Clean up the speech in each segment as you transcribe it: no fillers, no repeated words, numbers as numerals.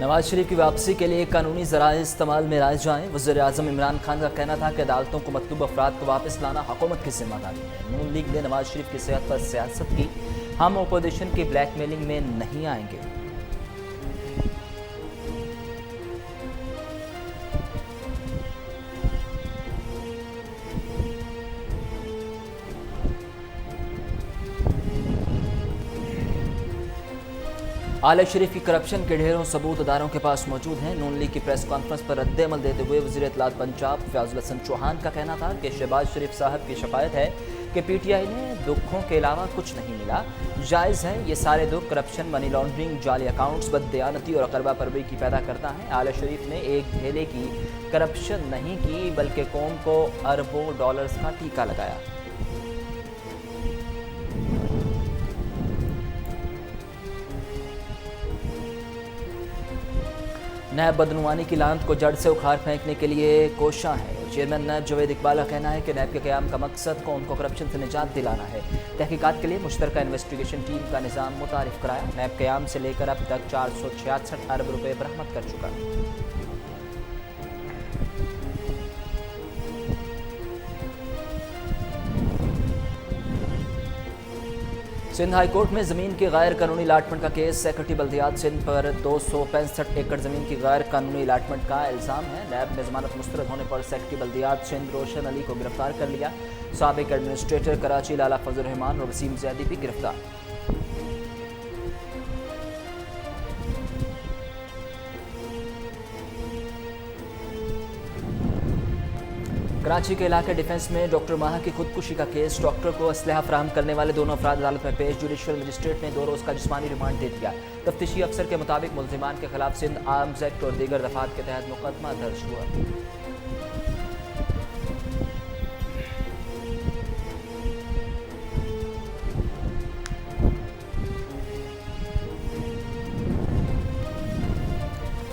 नवाज शरीफ की वापसी के लिए कानूनी ज़राए इस्तेमाल में लाए जाएं। वज़ीर-ए-आज़म इमरान खान का कहना था कि अदालतों को मतलूब अफराद को वापस लाना हुकूमत की जिम्मेदारी है। नून लीग ने नवाज शरीफ की सेहत पर सियासत की, हम अपोजिशन की ब्लैकमेलिंग में नहीं आएंगे। आला शरीफ की करप्शन के ढेरों सबूत अदारों के पास मौजूद हैं। नून लीग की प्रेस कॉन्फ्रेंस पर रद्द-ए-अमल देते हुए वज़ीर इत्तलात पंजाब फयाजुल हसन चौहान का कहना था कि शहबाज शरीफ साहब की शिकायत है कि पीटीआई ने दुखों के अलावा कुछ नहीं मिला। जायज़ है ये सारे दुख करप्शन, मनी लॉन्ड्रिंग, जाली अकाउंट्स, बददयानती और अकरबा परवरी की पैदा करता है। आला शरीफ ने एक ढेले की करप्शन नहीं की बल्कि कौम को अरबों डॉलर्स का टीका लगाया। नैब बदनुमानी की लानत को जड़ से उखाड़ फेंकने के लिए कोशां है। चेयरमैन नैब जावेद इकबाल का कहना है कि नैब के क़याम का मकसद कौम को करप्शन से निजात दिलाना है। तहकीकात के लिए मुश्तरका इन्वेस्टिगेशन टीम का निज़ाम मुतारिफ कराया। नैब क़याम से लेकर अब तक 466 अरब रुपये बरामद कर चुका है। सिंध हाई कोर्ट में ज़मीन की गैर कानूनी अलाटमेंट का केस। सेक्रेटरी बल्दियात सिंध पर 265 एकड़ ज़मीन की गैर कानूनी अलाटमेंट का इल्ज़ाम है। नैब ने ज़मानत मुस्तरद होने पर सेक्रेटरी बल्दियात सिंध रोशन अली को गिरफ्तार कर लिया। साबिक एडमिनिस्ट्रेटर कराची लाला फजल रहमान और वसीम जैदी भी गिरफ्तार। कराची के इलाके डिफेंस में डॉक्टर माहा की खुदकुशी का केस। डॉक्टर को असलहा फराहम करने वाले दोनों अफराद अदालत में पेश। जुडिशल मजिस्ट्रेट ने 2 रोज़ का जिस्मानी रिमांड दे दिया। तफ्तीशी अफसर के मुताबिक मुल्जिमान के खिलाफ सिंध आर्म्स एक्ट और दीगर दफात के तहत मुकदमा दर्ज हुआ।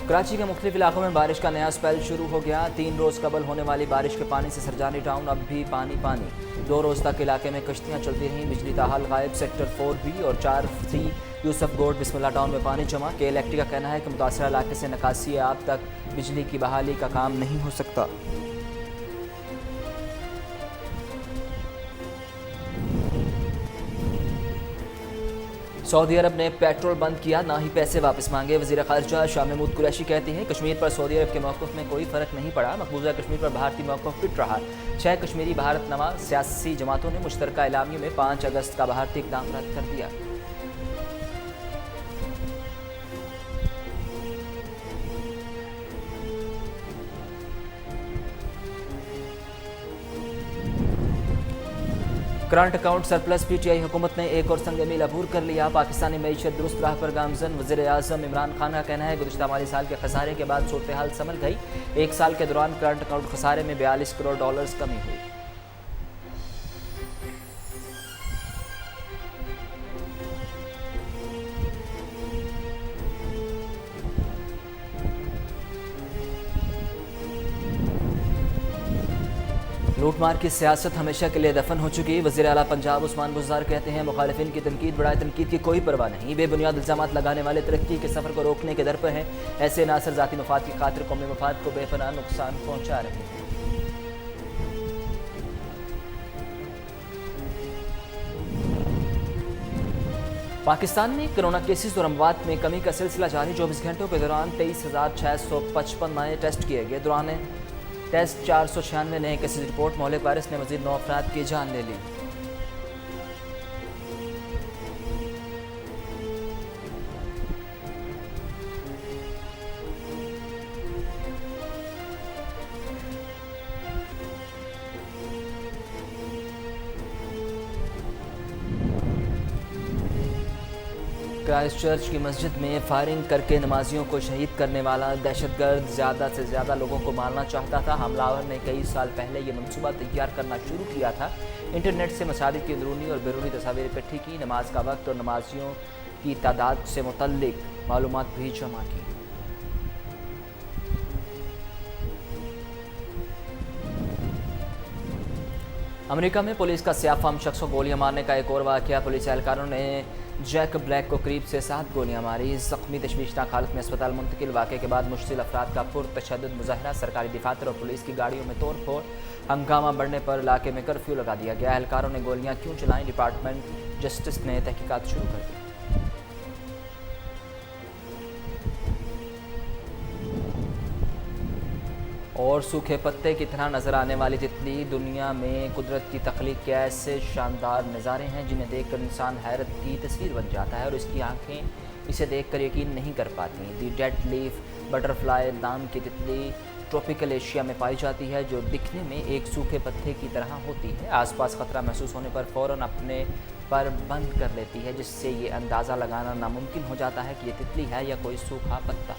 कराची के मुख्तलिफ इलाकों में बारिश का नया स्पेल शुरू हो गया। 3 रोज़ कबल होने वाली बारिश के पानी से सरजानी टाउन अब भी पानी पानी। 2 रोज़ तक इलाके में कश्तियाँ चलती रहीं। बिजली ताहाल गायब। सेक्टर 4B और 4C यूसुफ गोड बिस्मिल्लाह टाउन में पानी जमा। के इलेक्ट्रिक का कहना है कि मुतासरा इलाके से निकासी अब तक बिजली की बहाली का काम नहीं हो सकता। सऊदी अरब ने पेट्रोल बंद किया, ना ही पैसे वापस मांगे। वज़ीर ख़ारिजा शाह महमूद कुरैशी कहते हैं कश्मीर पर सऊदी अरब के मौक़िफ़ में कोई फ़र्क नहीं पड़ा। मकबूजा कश्मीर पर भारतीय मौक़िफ़ फिट रहा। 6 कश्मीरी भारत नमा सियासी जमातों ने मुश्तरका एलामिया में 5 अगस्त का भारतीय इक़दाम रद्द कर दिया। Current account surplus. पीटीआई हुकूमत ने एक और संग मील अबूर कर लिया। पाकिस्तानी मईशत दुरुस्त राह पर गामजन। वज़ीर-ए-आज़म इमरान खान का कहना है गुज़िश्ता माली साल के खसारे के बाद सूरत हाल संभल गई। 1 साल के दौरान करंट अकाउंट खसारे में 42 करोड़ डॉलर्स कमी हुई। लूटमार की सियासत हमेशा के लिए दफन हो चुकी। वज़ीर आला पंजाब उस्मान बुज़दार कहते हैं मुखालिफिन की तनकीद बढ़ाए तनकीद की कोई परवाह नहीं। बेबुनियाद इल्ज़ामात लगाने वाले तरक्की के सफ़र को रोकने के दर पर हैं। ऐसे नासर ज़ाती मफाद की खातिर कौमी मफाद को बेपनाह नुकसान पहुँचा रहे हैं। पाकिस्तान में कोरोना केसेस और अमवात में कमी का सिलसिला जारी। 24 घंटों के दौरान 23,655 नए टेस्ट किए गए। दौरान टेस्ट 496 नए केसेस रिपोर्ट। मोहलिक वायरस ने मजीद 9 अफराद की जान ले ली। क्राइस्ट चर्च की मस्जिद में फायरिंग करके नमाजियों को शहीद करने वाला दहशतगर्द ज़्यादा से ज़्यादा लोगों को मारना चाहता था। हमलावर ने कई साल पहले ये मंसूबा तैयार करना शुरू किया था। इंटरनेट से मसाजिद की अंदरूनी और बैरूनी तस्वीरें इकट्ठी की। नमाज का वक्त और नमाजियों की तादाद से मुतल्लिक मालूमात भी जमा की। अमेरिका में पुलिस का सियाफाम शख्स को गोलियां मारने का एक और वाक़या। पुलिस एहलकारों ने जैक ब्लैक को करीब से 7 गोलियां मारी, जख्मी तशवीशनाक हालत में अस्पताल मुंतकिल। वाक़े के बाद मुश्तिल अफराद का पुरतशद्दुद मुजाहरा, सरकारी दफातर और पुलिस की गाड़ियों में तोड़ फोड़। हंगामा बढ़ने पर इलाके में कर्फ्यू लगा दिया गया। एहलकारों ने गोलियां क्यों चलाईं, डिपार्टमेंट जस्टिस ने तहकीकात शुरू कर दी। और सूखे पत्ते की तरह नजर आने वाली तितली, दुनिया में कुदरत की तख्लीक के ऐसे शानदार नज़ारे हैं जिन्हें देखकर इंसान हैरत की तस्वीर बन जाता है और इसकी आंखें इसे देखकर यकीन नहीं कर पाती। दी डेड लीफ बटरफ्लाई नाम की तितली ट्रॉपिकल एशिया में पाई जाती है, जो दिखने में एक सूखे पत्ते की तरह होती है। आसपास खतरा महसूस होने पर फ़ौरन अपने पर बंद कर लेती है, जिससे ये अंदाज़ा लगाना नामुमकिन हो जाता है कि ये तितली है या कोई सूखा पत्ता।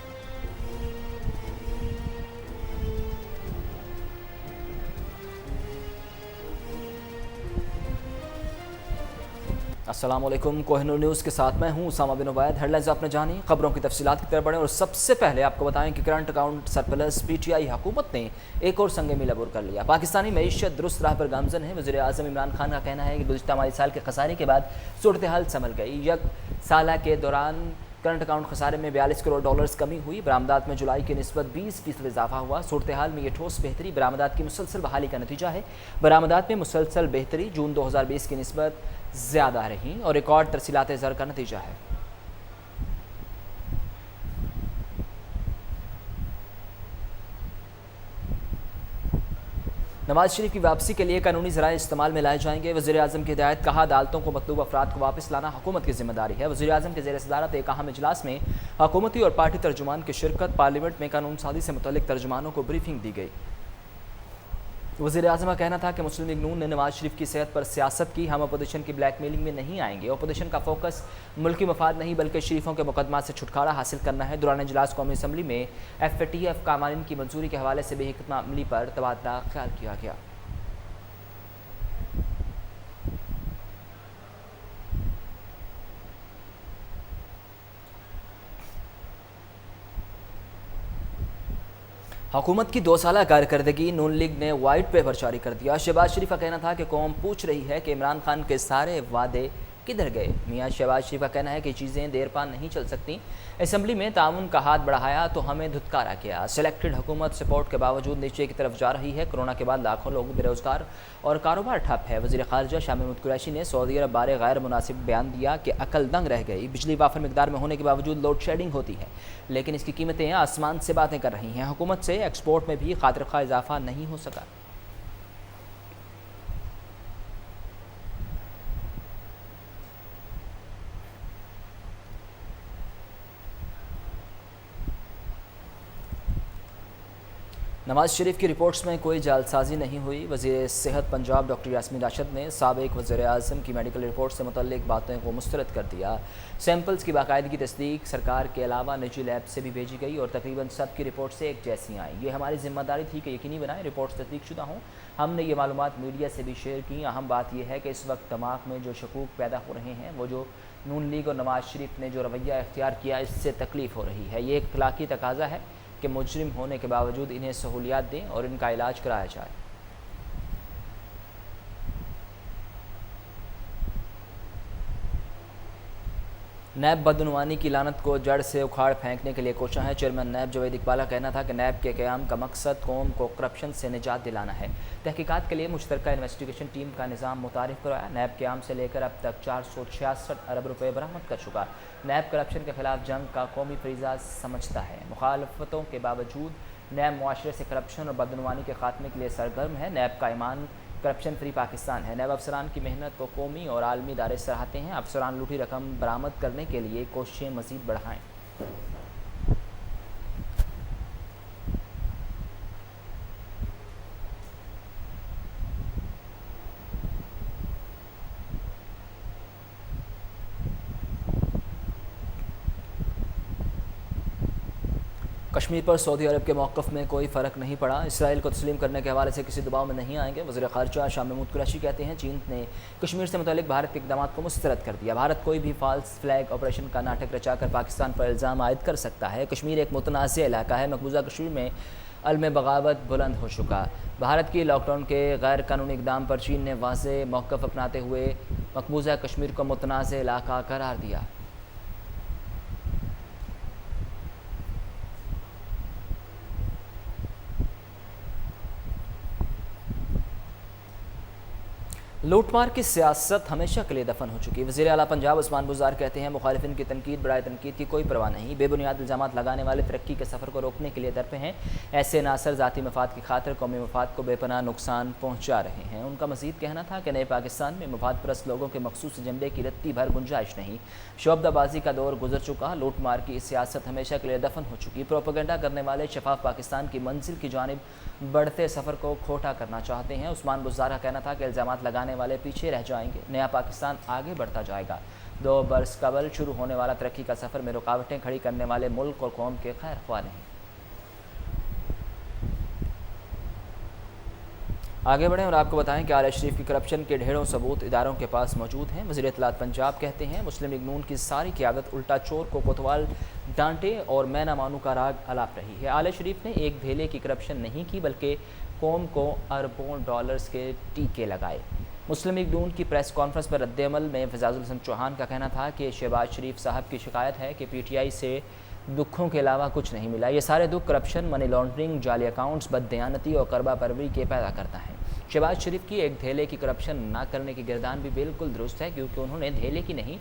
अस्सलाम वालेकुम, कोहिनूर न्यूज़ के साथ मैं हूं उसामा बिन उबैद। हेडलाइंस आपने जानी, खबरों की तफसीलात की तरफ बढ़ें और सबसे पहले आपको बताएं कि करंट अकाउंट सरप्लस पीटीआई हुकूमत ने एक और संग मील अबूर कर लिया। पाकिस्तानी मईशत दुरुस्त राह पर गामजन है। वज़ीर आज़म इमरान खान का कहना है कि गुज़िश्ता माली साल के खसारे के बाद सूरत हाल संभल गई। यक साल के दौरान करंट अकाउंट खसारे में $42 करोड़ कमी हुई। बरामदात में जुलाई की निस्बत 20% इजाफा हुआ। सूरत हाल में ये ठोस बेहतरी बरामदात की मुसलसल बहाली का नतीजा है। बरामदात में मुसलसल बेहतरी जून 2020 की निस्बत ज़्यादा रही और रिकॉर्ड तरसीलात ज़र का नतीजा है। नवाज शरीफ की वापसी के लिए कानूनी ज़राए इस्तेमाल में लाए जाएंगे। वज़ीर आज़म की हिदायत, कहा अदालतों को मतलूब अफराद को वापस लाना हुकूमत की जिम्मेदारी है। वज़ीर आज़म के ज़ेर सदारत एक अहम इजलास में हुकूमती और पार्टी तर्जुमान की शिरकत। पार्लियामेंट में कानून साजी से मुतल्लिक तर्जुमानों को ब्रीफिंग दी गई। वज़ीर आज़म का कहना था कि मुस्लिम लीग नून ने नवाज शरीफ की सेहत पर सियासत की। हम अपोजिशन की ब्लैक मेलिंग में नहीं आएंगे। अपोजिशन का फोकस मुल्की मफाद नहीं बल्कि शरीफों के मुकदमा से छुटकारा हासिल करना है। दौरान इजलास कौमी असम्बली में FATF कानून की मंजूरी के हवाले से बेहिकमा अमली पर तबादला ख्याल किया गया। हुकूमत की 2 साला कारकर्दगी, नून लीग ने वाइट पेपर जारी कर दिया। शहबाज शरीफ का कहना था कि कौम पूछ रही है कि इमरान खान के सारे वादे किधर गए। मियां शहबाज शरीफ का कहना है कि चीज़ें देर पा नहीं चल सकती। असम्बली में ताउन का हाथ बढ़ाया तो हमें धुतकारा किया। सिलेक्टेड हुकूमत सपोर्ट के बावजूद नीचे की तरफ जा रही है। कोरोना के बाद लाखों लोग बेरोजगार और कारोबार ठप है। वज़ीर ख़ारजा शाह महमूद कुरैशी ने सऊदी अरब बारे गैर मुनासिब बयान दिया कि अकल दंग रह गई। बिजली वाफर मिकदार में होने के बावजूद लोड शेडिंग होती है, लेकिन इसकी कीमतें आसमान से बातें कर रही हैं। हुकूमत से एक्सपोर्ट में भी खातिर खा इजाफा नहीं हो सका। नवाज शरीफ की रिपोर्ट्स में कोई जालसाजी नहीं हुई। वज़ीर सेहत पंजाब डॉक्टर यास्मीन राशिद ने साबिक वज़ीर आज़म की मेडिकल रिपोर्ट से मुतल्लिक बातों को मुस्तरद कर दिया। सैंपल्स की बाकायदगी तस्दीक सरकार के अलावा निजी लैब से भी भेजी गई और तकरीबन सब की रिपोर्ट से एक जैसी आई। ये हमारी जिम्मेदारी थी कि यकीनी बनाएं रिपोर्ट्स तस्दीक शुदा हों। हमने ये मालूमात मीडिया से भी शेयर की। अहम बात यह है कि इस वक्त दिमाग में जो शकूक पैदा हो रहे हैं, वो जो नून लीग और नवाज शरीफ ने जो रवैया इख्तियार किया, इससे तकलीफ़ हो रही है। ये एक अखलाकी तकाजा है कि मुजरिम होने के बावजूद इन्हें सहूलियात दें और इनका इलाज कराया जाए। नैब बदनवानी की लानत को जड़ से उखाड़ फेंकने के लिए कोशा है। चेयरमैन नैब जवेद इकबाल का कहना था कि नैब के क़याम का मकसद कौम को करप्शन से निजात दिलाना है। तहकीकात के लिए मुश्तरका इन्वेस्टिगेशन टीम का निज़ाम मुतारिफ करवाया। नैब क़याम से लेकर अब तक 466 अरब रुपये बरामद कर चुका। नैब करप्शन के खिलाफ जंग का कौमी फरीज़ा समझता है। मुखालफतों के बावजूद नैब मुआशरे से करप्शन और बदनवानी के खात्मे के लिए सरगर्म है। नैब का ईमान करप्शन फ्री पाकिस्तान है। नैब अफसरान की मेहनत को कौमी और आलमी इदारे सराहते हैं। अफसरान लूटी रकम बरामद करने के लिए कोशिशें मज़ीद बढ़ाएँ। कश्मीर पर सऊदी अरब के मौक़िफ़ में कोई फ़र्क नहीं पड़ा। इसराइल को तस्लीम करने के हवाले से किसी दबाव में नहीं आएंगे। वज़ीर ख़ारजा शाह महमूद कुरैशी कहते हैं चीन ने कश्मीर से मुतल्लिक़ भारत के इक़दाम को मुस्तरद कर दिया। भारत कोई भी फ़ाल्स फ्लैग ऑपरेशन का नाटक रचाकर पाकिस्तान पर इल्ज़ाम आयद कर सकता है। कश्मीर एक मुतनाज़ इलाका है। मकबूजा कश्मीर में अलम बगावत बुलंद हो चुका। भारत की लॉकडाउन के गैर कानूनी इक़दाम पर चीन ने वाज़ेह मौक़िफ़ अपनाते हुए मकबूजा कश्मीर को मुतनाज़ इलाका करार दिया। लूटमार की सियासत हमेशा के लिए दफन हो चुकी है। वज़ीर आला पंजाब उस्मान बुज़दार कहते हैं, मुखालिफिन की तनकीद बराए तनकीद की कोई परवाह नहीं, बेबुनियाद इल्ज़ामात लगाने वाले तरक्की के सफ़र को रोकने के लिए दरपे हैं। ऐसे नासर ज़ाती मफाद की खातिर कौमी मफाद को बेपनाह नुकसान पहुँचा रहे हैं। उनका मज़ीद कहना था कि नए पाकिस्तान में मफाद परस्त लोगों के मखसूस एजेंडे की रत्ती भर गुंजाइश नहीं। शोबदाबाजी का दौर गुजर चुका, लूटमार की सियासत हमेशा के लिए दफन हो चुकी। प्रोपेगेंडा करने वाले शफाफ पाकिस्तान की मंजिल की जानिब बढ़ते सफ़र को खोटा करना चाहते हैं। उस्मान बुज़दार का कहना था कि इल्ज़ामात लगाने वाले पीछे रह जाएंगे, नया पाकिस्तान आगे बढ़ता जाएगा। 2 बरस कबल शुरू होने वाला तरक्की का सफ़र में रुकावटें खड़ी करने वाले मुल्क और कौम के खैर ख्वाह नहीं। आगे बढ़ें और आपको बताएं कि आला शरीफ की करप्शन के ढेरों सबूत इदारों के पास मौजूद हैं। वज़ीर इत्तलात पंजाब कहते हैं, मुस्लिम लीग नून की सारी क़यादत उल्टा चोर को कोतवाल डांटे और मैं ना मानू का राग अलाप रही है। आला शरीफ ने एक धेले की करप्शन नहीं की, बल्कि कौम को अरबों डॉलर्स के टीके लगाए। मुस्लिम लीग नून की प्रेस कॉन्फ्रेंस पर रद्द-ए-अमल में फैज़ाजुल हसन चौहान का कहना था कि शहबाज शरीफ साहब की शिकायत है कि PTI से दुखों के अलावा कुछ नहीं मिला। ये सारे दुख करप्शन, मनी लॉन्ड्रिंग, जाली अकाउंट्स, बददयानती और करबा परवरी के पैदा करता है। शहबाज शरीफ की एक धेले की करप्शन ना करने की गिरदान भी बिल्कुल दुरुस्त है, क्योंकि उन्होंने धेले की नहीं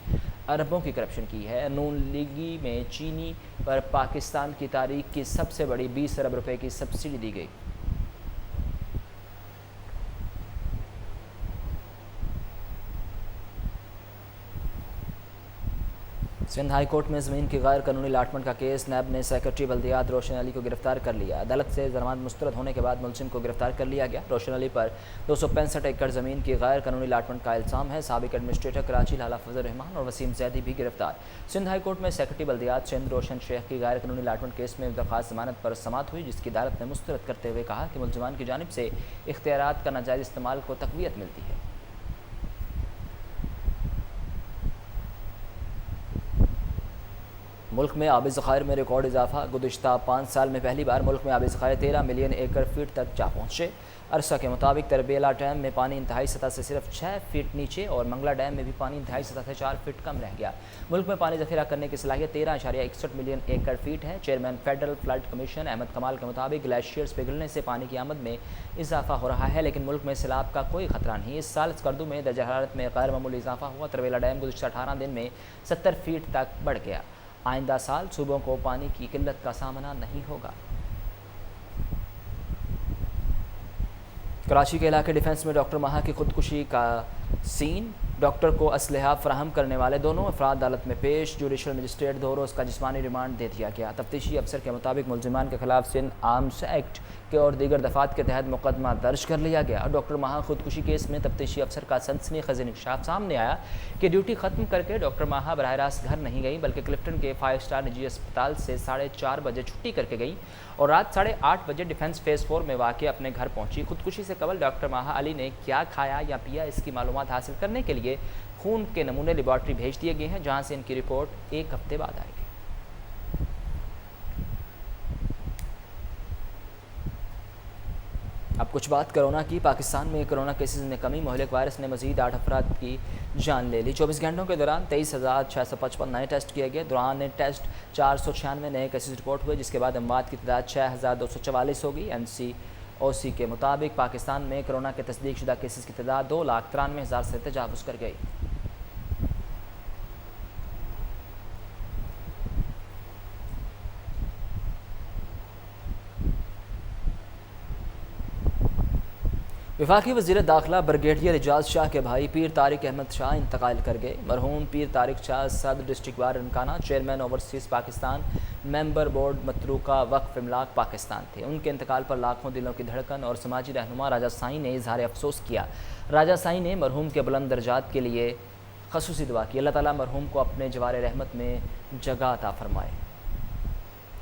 अरबों की करप्शन की है। नून लीगी में चीनी पर पाकिस्तान की तारीख की सबसे बड़ी 20 अरब रुपए की सब्सिडी दी गई। सिंध हाई कोर्ट में ज़मीन की गैर कानूनी लाटमट का केस, नैब ने सेक्रेटरी बल्दियात रोशन अली को गिरफ्तार कर लिया। अदालत से जमानत मुस्तरद होने के बाद मुलजिम को गिरफ्तार कर लिया गया। रोशन अली पर 265 एकड़ ज़मीन की गैर कानूनी लाटमट का इल्ज़ाम है। साबिक एडमिनिस्ट्रेटर कराची लाला फजल रहमान और वसीम जैदी भी गिरफ्तार। सिंध हाई कोर्ट में सेक्रेटरी बल्दियात सिंध रोशन शेख की गैर कानूनी लाटमट केस में दरख्वास्त जमानत पर समाअत हुई, जिसकी अदालत ने मुस्तरद करते हुए कहा कि मुलजिमान की जानिब से इख्तियारात का नाजायज़ इस्तेमाल को तक़वियत मिलती है। मुल्क में आबी ज़खायर में रिकॉर्ड इजाफा। गुज़िश्ता 5 साल में पहली बार मुल्क में आबी ज़खायर 13 मिलियन एकड़ फीट तक जा पहुँचे। अरसा के मुताबिक तरबेला डैम में पानी इंतहाई सतह से सिर्फ 6 फीट नीचे और मंगला डैम में भी पानी इंतहाई सतह से 4 फीट कम रह गया। मुल्क में पानी ज़ख़ीरा करने की सलाहियत 13.61 मिलियन एकड़ फीट है। Chairman federal flood commission Ahmed Kamal के मुताबिक ग्लेशियर्स पिघलने से पानी की आमद में इजाफा हो रहा है, लेकिन मुल्क में सैलाब का कोई खतरा नहीं। इस साल स्कर्दू में दर्जा हरारत में गैर मामूली इजाफा हुआ। तरबेला डैम गुज़िश्ता 18 दिन में 70 फीट तक बढ़ गया। आइंदा साल सूबों को पानी की किल्लत का सामना नहीं होगा। कराची के इलाके डिफेंस में डॉक्टर महा की खुदकुशी का सीन। डॉक्टर को असलहा फराहम करने वाले दोनों अफराद अदालत में पेश। जुडिशल मजिस्ट्रेट 2 रोज़ का जिस्मानी रिमांड दे दिया गया। तफ्तीशी अफसर के मुताबिक मुलजिमान के खिलाफ सिंध आर्म्स एक्ट के और दीगर दफात के तहत मुकदमा दर्ज कर लिया गया। डॉक्टर महा खुदकुशी केस में तफ्तीशी अफसर का सनसनीखेज़ इंकशाफ सामने आया कि ड्यूटी ख़त्म करके डॉक्टर महा बराह रास्त घर नहीं गई, बल्कि क्लिफ्टन के 5 स्टार निजी अस्पताल से 4:30 बजे छुट्टी करके गई और रात 8:30 बजे डिफेंस फेज़ 4 में वाक़ अपने घर पहुंची। खुदकुशी से कबल डॉक्टर महा अली ने क्या खाया या पिया, इसकी मालूमात हासिल करने के लिए खून के नमूने लेबॉर्ट्री भेज दिए गए हैं, जहां से इनकी रिपोर्ट 1 हफ्ते बाद आएगी। अब कुछ बात कोरोना की। पाकिस्तान में कोरोना केसेस में कमी। मोहलिक वायरस ने मजीद 8 अफराद की जान ले ली। 24 घंटों के दौरान 23,655 नए टेस्ट किए गए। दौरान टेस्ट 496 नए केसेस रिपोर्ट हुए, जिसके बाद अमवात की तादाद 6,244 हो गई। NCOC के मुताबिक पाकिस्तान में कोरोना के तस्दीक शुदा केसेस की तादाद 2,93,000 से तजावुज़ कर गई। वफाकी वज़ीर दाखिला ब्रिगेडियर एजाज शाह के भाई पीर तारिक अहमद शाह इंतकाल कर गए। मरहूम पीर तारिक शाह सदर district bar Nankana, chairman overseas Pakistan, member board मतरूका वक्फ इमलाक पाकिस्तान थे। उनके इंतकाल पर लाखों दिलों की धड़कन और समाजी रहनुमा राजा साईं ने इजहार अफसोस किया। राजा साईं ने मरहूम के बुलंद दर्जात के लिए खसूसी दुआ की। अल्लाह ताला मरहूम को अपने जवार रहमत में जगह अता फरमाए।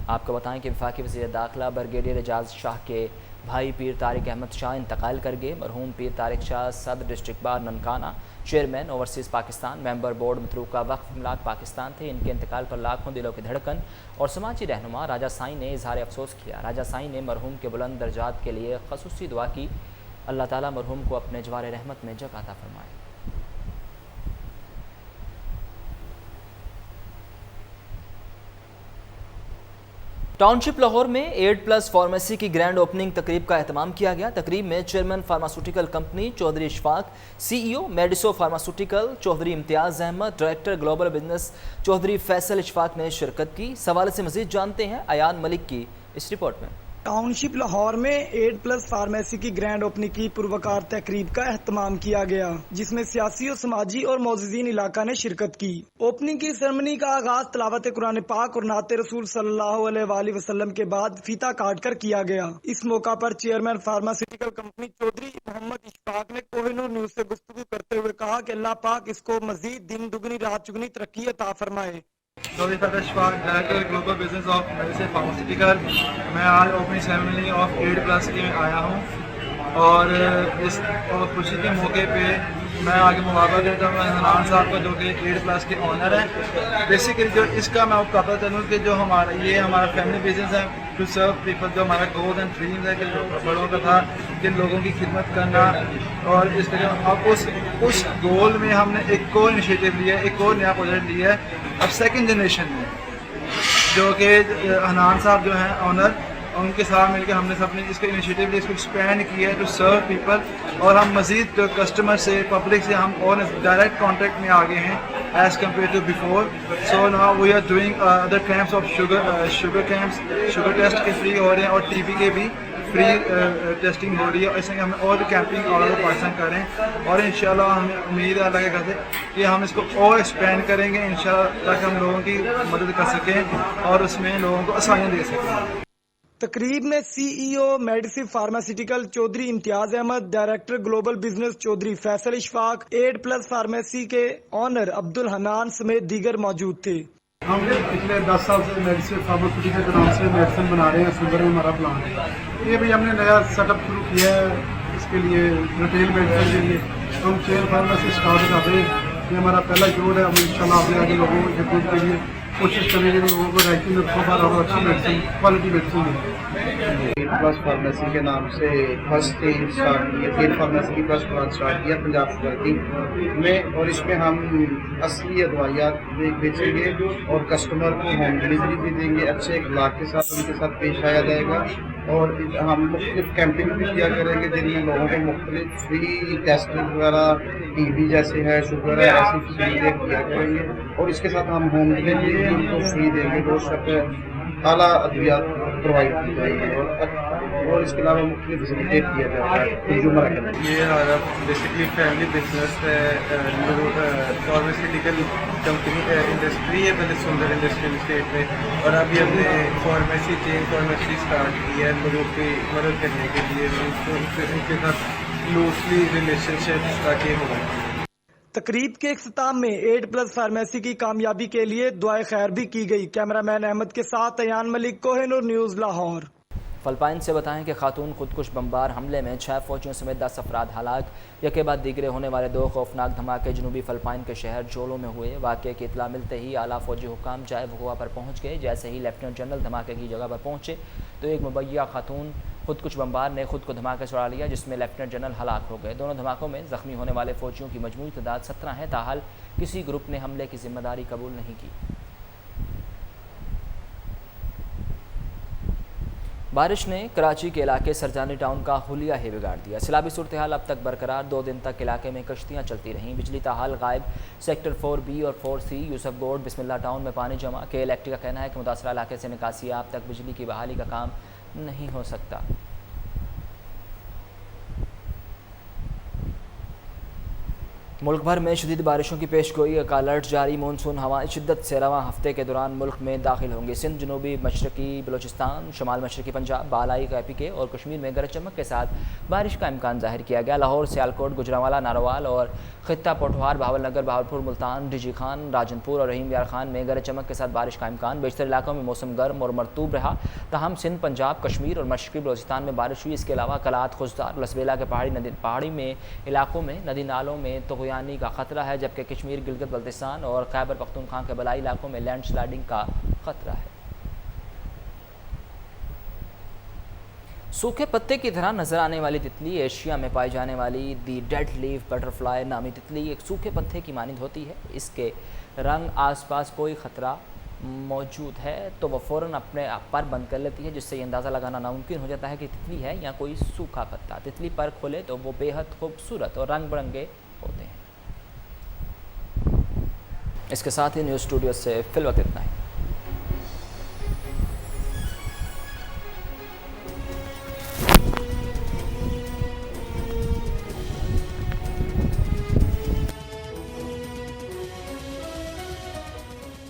आपको बताएं कि वफाकी वज़ीर दाखिला ब्रिगेडियर एजाज शाह के भाई पीर तारिक अहमद शाह इंतकाल कर गए। मरहूम पीर तारिक शाह सदर district bar Nankana, chairman overseas Pakistan, member board मतरूका वक्फ इमलाक पाकिस्तान थे। इनके इंतकाल पर लाखों दिलों की धड़कन और समाजी रहनुमा राजा साईं ने इजहार अफसोस किया। राजा साईं ने मरहूम के बुलंद दर्जात के लिए खसूसी दुआ की। अल्लाह ताला मरहूम को अपने जवार रहमत में जगह अता फरमाए। ٹاؤنشپ لاہور میں 8+ فارمیسی کی گرینڈ اوپننگ تقریب کا اہتمام کیا گیا۔ تقریب میں chairman pharmaceutical company Chaudhry Ashfaq, CEO میڈیسو pharmaceutical Chaudhry Imtiaz Ahmed, director global business Chaudhry Faisal Ashfaq نے شرکت کی۔ اس حوالے سے مزید جانتے ہیں ایان ملک کی اس رپورٹ میں۔ ٹاؤنشپ لاہور میں 8+ فارمیسی کی گرینڈ اوپننگ کی پروقار تقریب کا اہتمام کیا گیا، جس میں سیاسی اور سماجی اور معززین علاقہ نے شرکت کی۔ اوپننگ کی سرمنی کا آغاز تلاوت قرآن پاک اور نعت رسول صلی اللہ علیہ وآلہ وسلم کے بعد فیتہ کاٹ کر کیا گیا۔ اس موقع پر چیئرمین فارماسیوٹیکل کمپنی چودھری محمد اشفاق نے کوہ نور نیوز سے گفتگو کرتے ہوئے کہا کہ اللہ پاک اس کو مزید دن دگنی رات چگنی ترقی عطا فرمائے۔ Chaudhry Faisal Ashfaq, director global business of میڈیسو فارماسیوٹیکل۔ میں آج اوپننگ سیریمنی آف 8+ کے میں آیا ہوں اور اس خوشی کے موقع پہ میں آگے مقابلہ کرتا ہوں حنان صاحب کا، جو کہ 8+ کے آنر ہیں۔ بیسیکلی جو اس کا میں آپ کو پتہ چلوں کہ جو ہمارا فیملی بزنس ہے ٹو سرو پیپل، جو ہمارا گولز اینڈ ڈریمز ہے کہ بڑوں کا تھا کہ لوگوں کی خدمت کرنا، اور اس کے اب اس گول میں ہم نے ایک اور انیشیٹو لیا ہے، ایک اور نیا پروجیکٹ لیا ہے اب سیکنڈ جنریشن میں، جو کہ حنان صاحب جو ہیں آنر، ان کے ساتھ مل کے ہم نے سب نے اس کا انیشیٹو لیا، اس کو ایکسپینڈ کیا ہے ٹو سرو پیپل، اور ہم مزید کسٹمر سے پبلک سے ہم اور ڈائریکٹ کانٹیکٹ میں آگے ہیں as compare to before. So now we are doing other camps of sugar camps, sugar test کے فری ہو رہے ہیں اور ٹی بی کے بھی فری ٹیسٹنگ ہو رہی ہے، اس میں ہم اور بھی کیمپنگ آل اوور پاکستان کر رہے ہیں، اور انشاءاللہ ہمیں امید ہے اللہ کے گھر سے کہ ہم اس کو اور ایکسپینڈ کریں گے انشاءاللہ، تاکہ ہم لوگوں کی مدد کر سکیں اور اس میں لوگوں کو آسانیاں دے سکیں۔ تقریب میں CEO میڈیسو pharmaceutical Chaudhry Imtiaz Ahmed, director global business Chaudhry Faisal Ashfaq, 8+ pharmacy کے آنر عبد الحنان سمیت دیگر موجود تھے۔ ہم پچھلے 10 سال سے میڈیسو فارماسیوٹیکل کے نام سے میڈیسن بنا رہے ہیں، سندر میں ہمارا پلان ہے۔ یہ بھی ہم نے نیا سیٹ اپ شروع کیا ہے اس کے لیے، ریٹیل میڈیسن کے لیے ہم چین فارمیسی اسٹارٹ کر رہے ہیں۔ یہ ہمارا پہلا جوڑ ہے، ہم انشاءاللہ آگے آگے لوگوں کی خدمت کے لیے کوشش کریں گے کہ لوگوں کو رائٹنگ نرخوں پر اور اچھی میڈیسن، کوالٹی میڈیسن دیں۔ 8+ فارمیسی کے نام سے فرسٹ ٹیم اسٹارٹ کی ہے، 8 فارمیسی کی فرسٹ برانچ اسٹارٹ کیا پنجاب سوسائٹی میں، اور اس میں ہم اصلی ادویات بیچیں گے اور کسٹمر کو ہوم ڈلیوری بھی دیں گے، اچھے اخلاق کے ساتھ ان کے ساتھ پیش آیا جائے گا، اور ہم مختلف کیمپنگ بھی کیا کریں گے جن میں لوگوں کو مختلف فری ٹیسٹ وغیرہ، ٹی بی جیسے ہے، شوگر ہے، ایسی فیسلٹیاں کیا کریں گے، اور اس کے ساتھ ہم ہوم ڈلیوری بھی ان کو فری دیں گے، دو شک اعلیٰ ادویات پرووائڈ کی جائیں گی، اور اس کے علاوہ مختلف فیسلٹیٹ کیا جاتا ہے کنزیومر کے لیے۔ یہ ہمارا بیسکلی فیملی بزنس ہے، فارماسیوٹیکل کمپنی انڈسٹری ہے، پہلے سندر انڈسٹریل اسٹیٹ میں، اور ابھی ہم نے فارمیسی چین فارمیسی اسٹارٹ کی ہے لوگوں کی مدد کرنے کے لیے، ان کے ساتھ لوزلی ریلیشن شپ تاکہ ہو۔ تقریب کے اختتام میں 8+ فارمیسی کی کامیابی کے لیے دعائے خیر بھی کی گئی۔ کیمرہ مین احمد کے ساتھ ایان ملک، کوہ نور نیوز، لاہور۔ فلپائن سے بتائیں کہ خاتون خودکش بمبار حملے میں 6 فوجیوں سمیت 10 افراد ہلاک۔ یکے بعد دیگرے ہونے والے 2 خوفناک دھماکے جنوبی فلپائن کے شہر جولو میں ہوئے۔ واقعے کی اطلاع ملتے ہی اعلیٰ فوجی حکام جائے وقوع پر پہنچ گئے۔ جیسے ہی لیفٹیننٹ جنرل دھماکے کی جگہ پر پہنچے تو ایک مبینہ خاتون خودکش بمبار نے خود کو دھماکے سے اڑا لیا، جس میں لیفٹیننٹ جنرل ہلاک ہو گئے۔ دونوں دھماکوں میں زخمی ہونے والے فوجیوں کی مجموعی تعداد 17 ہے۔ تاحال کسی گروپ نے حملے کی ذمہ داری قبول نہیں کی۔ بارش نے کراچی کے علاقے سرجانی ٹاؤن کا حلیہ ہی بگاڑ دیا۔ سیلابی صورتحال اب تک برقرار، 2 دن تک علاقے میں کشتیاں چلتی رہیں۔ بجلی تاحال غائب۔ سیکٹر 4B اور 4C یوسف گوڈ بسم اللہ ٹاؤن میں پانی جمع۔ کے الیکٹرک کا کہنا ہے کہ متاثرہ علاقے سے نکاسی اب تک بجلی کی بحالی کا کام نہیں ہو سکتا۔ ملک بھر میں شدید بارشوں کی پیش گوئی کا الرٹ جاری۔ مونسون ہوائیں شدت سے رواں ہفتے کے دوران ملک میں داخل ہوں گی۔ سندھ، جنوبی مشرقی بلوچستان، شمال مشرقی پنجاب، بالائی KPK اور کشمیر میں گرج چمک کے ساتھ بارش کا امکان ظاہر کیا گیا۔ لاہور، سیالکوٹ، گوجرانوالا، ناروال اور خطہ پوٹھوہار، بہاول نگر، بہاولپور، ملتان، ڈیجی خان، راجن پور اور رحیم یار خان میں گرج چمک کے ساتھ بارش کا امکان۔ بیشتر علاقوں میں موسم گرم اور مرطوب رہا، تاہم سندھ، پنجاب، کشمیر اور مشرقی بلوچستان میں بارش ہوئی۔ اس کے علاوہ کلات، خوزدار، لسبیلا کے پہاڑی میں علاقوں میں ندی نالوں میں طغیانی کا خطرہ ہے، جبکہ کشمیر، گلگت بلتستان اور خیبر پختونخوا کے بلائی علاقوں میں لینڈ سلائڈنگ کا خطرہ ہے۔ سوکھے پتے کی طرح نظر آنے والی تتلی ایشیا میں پائی جانے والی دی ڈیڈ لیف بٹر فلائی نامی تتلی ایک سوکھے پتے کی مانند ہوتی ہے۔ اس کے رنگ آس پاس کوئی خطرہ موجود ہے تو وہ فوراً اپنے پر بند کر لیتی ہے، جس سے یہ اندازہ لگانا ناممکن ہو جاتا ہے کہ تتلی ہے یا کوئی سوکھا پتا۔ تتلی پر کھولے تو وہ بے حد خوبصورت اور رنگ برنگے ہوتے ہیں۔ اس کے ساتھ ہی نیوز اسٹوڈیو سے فی الوقت اتنا ہی۔